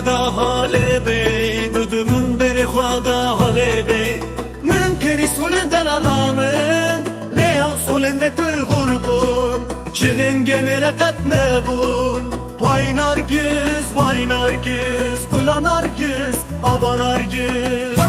دا حاله بی دودمون بری خوادا حاله بی من کری سولن دلالامن لیا سولن نتل غربون شلن gemere kat nebun Vay Nargiz, vay Nargiz Kula Nargiz, aba Nargiz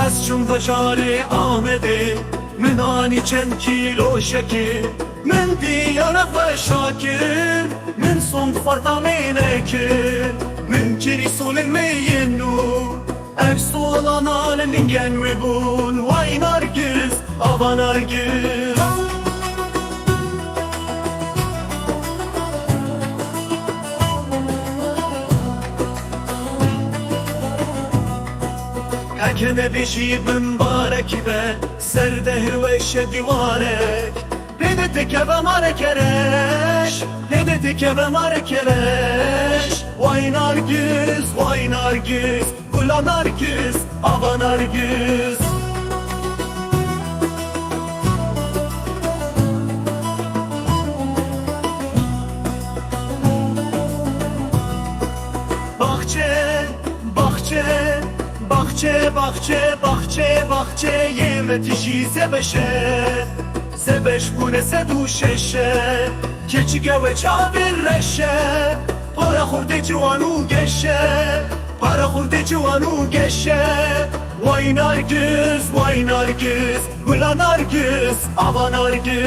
از چون بجاری آمده من آنی چند کیلو شکر من دیاره و شاکر من son fartamine kir من kiri solin meyinu Ersu olan alemin genmi bun Vay Nargiz, aba Nargiz Hakeme beşi mübarek be Serdehir ve eşe divarek Redeti kebe marekereş Redeti kebe marekereş Vay Nargiz, vay Nargiz Kula Nargiz, aba Nargiz Bahçe, bahçe Bahçe, bahçe, bahçe, bahçe Yemetişi zebeşe Zebeş bune sedu şeşe Keçike ve çavir reşe Para khurde ciwanu geçe Para khurde ciwanu geçe Vay Nargiz, vay Nargiz Gula Nargiz, aba Nargiz